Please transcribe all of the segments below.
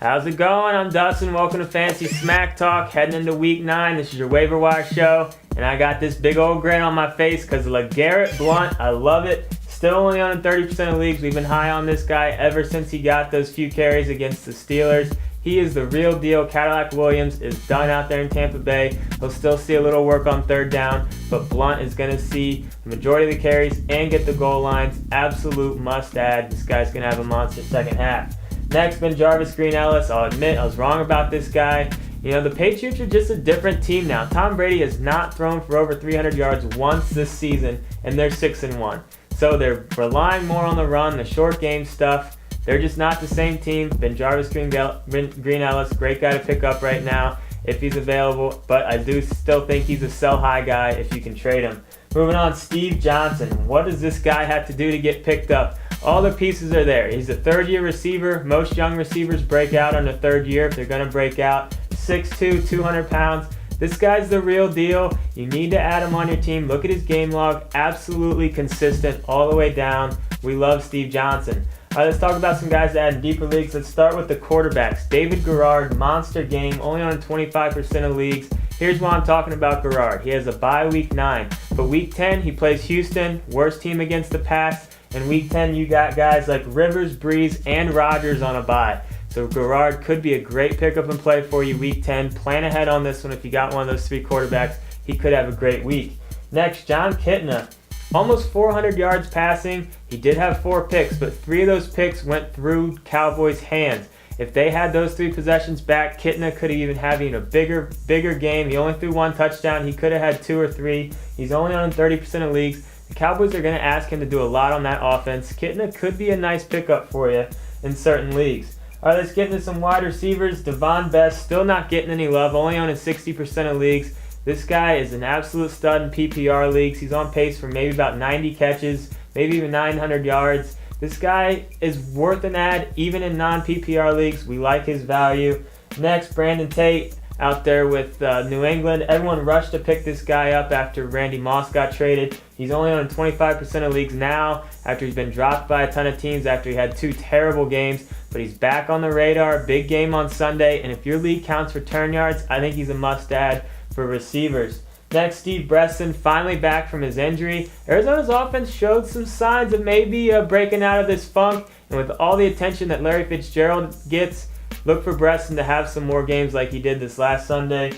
How's it going? I'm Dustin. Welcome to Fantasy Smack Talk. Heading into Week 9. This is your waiver wire show. And I got this big old grin on my face because of LeGarrette Blount. I love it. Still only on 30% of leagues. We've been high on this guy ever since he got those few carries against the Steelers. He is the real deal. Cadillac Williams is done out there in Tampa Bay. He'll still see a little work on third down, but Blount is going to see the majority of the carries and get the goal lines. Absolute must add. This guy's going to have a monster second half. Next, been Jarvis Green-Ellis. I'll admit I was wrong about this guy. You know, the Patriots are just a different team now. Tom Brady has not thrown for over 300 yards once this season, and they're 6-1. So they're relying more on the run, the short game stuff. They're just not the same team. Been Jarvis Green-Ellis, great guy to pick up right now if he's available, but I do still think he's a sell high guy if you can trade him. Moving on, Steve Johnson. What does this guy have to do to get picked up? All the pieces are there. He's a third-year receiver. Most young receivers break out on the third year if they're going to break out. 6'2", 200 pounds. This guy's the real deal. You need to add him on your team. Look at his game log. Absolutely consistent all the way down. We love Steve Johnson. All right, let's talk about some guys to add in deeper leagues. Let's start with the quarterbacks. David Garrard, monster game, only on 25% of leagues. Here's why I'm talking about Garrard. He has a bye week 9, but week 10 he plays Houston, worst team against the pass. In week 10 you got guys like Rivers, Breeze, and Rodgers on a bye. So Garrard could be a great pickup and play for you week 10. Plan ahead on this one if you got one of those three quarterbacks. He could have a great week. Next, John Kitna. Almost 400 yards passing. He did have 4 picks, but 3 of those picks went through Cowboys' hands. If they had those 3 possessions back, Kitna could have even had a bigger game. He only threw 1 touchdown. He could have had 2 or 3. He's only on 30% of leagues. The Cowboys are going to ask him to do a lot on that offense. Kitna could be a nice pickup for you in certain leagues. All right, let's get into some wide receivers. Devon Best, still not getting any love, only on 60% of leagues. This guy is an absolute stud in PPR leagues. He's on pace for maybe about 90 catches, maybe even 900 yards. This guy is worth an ad even in non-PPR leagues. We like his value. Next, Brandon Tate out there with New England. Everyone rushed to pick this guy up after Randy Moss got traded. He's only on 25% of leagues now after he's been dropped by a ton of teams after he had 2 terrible games. But he's back on the radar. Big game on Sunday. And if your league counts return yards, I think he's a must-add for receivers. Next, Steve Breston, finally back from his injury. Arizona's offense showed some signs of maybe breaking out of this funk. And with all the attention that Larry Fitzgerald gets, look for Breston to have some more games like he did this last Sunday.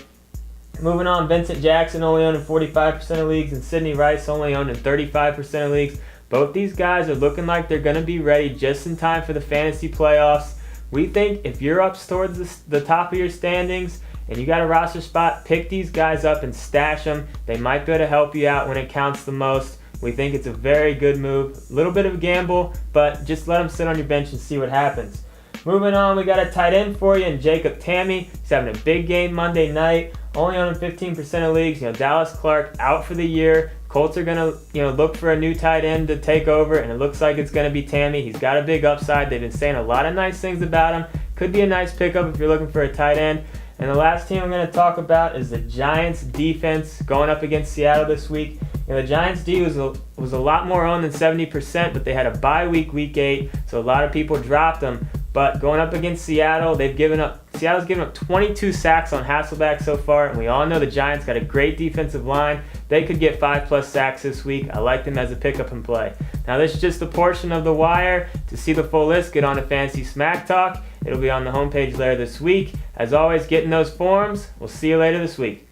Moving on, Vincent Jackson only owned in 45% of leagues and Sidney Rice only owned in 35% of leagues. Both these guys are looking like they're going to be ready just in time for the fantasy playoffs. We think if you're up towards the top of your standings and you got a roster spot, pick these guys up and stash them. They might be able to help you out when it counts the most. We think it's a very good move. A little bit of a gamble, but just let them sit on your bench and see what happens. Moving on, we got a tight end for you in Jacob Tamme. He's having a big game Monday night. Only on 15% of leagues. Dallas Clark out for the year. Colts are going to look for a new tight end to take over, and it looks like it's going to be Tamme. He's got a big upside. They've been saying a lot of nice things about him. Could be a nice pickup if you're looking for a tight end. And the last team I'm going to talk about is the Giants defense going up against Seattle this week. The Giants D was a lot more owned than 70%, but they had a bye week, week 8, so a lot of people dropped them. But going up against Seattle, Seattle's given up 22 sacks on Hasselbeck so far, and we all know the Giants got a great defensive line. They could get 5+ sacks this week. I like them as a pickup and play. Now this is just a portion of the wire. To see the full list, get on to Fantasy Smack Talk. It'll be on the homepage later this week. As always, get in those forums. We'll see you later this week.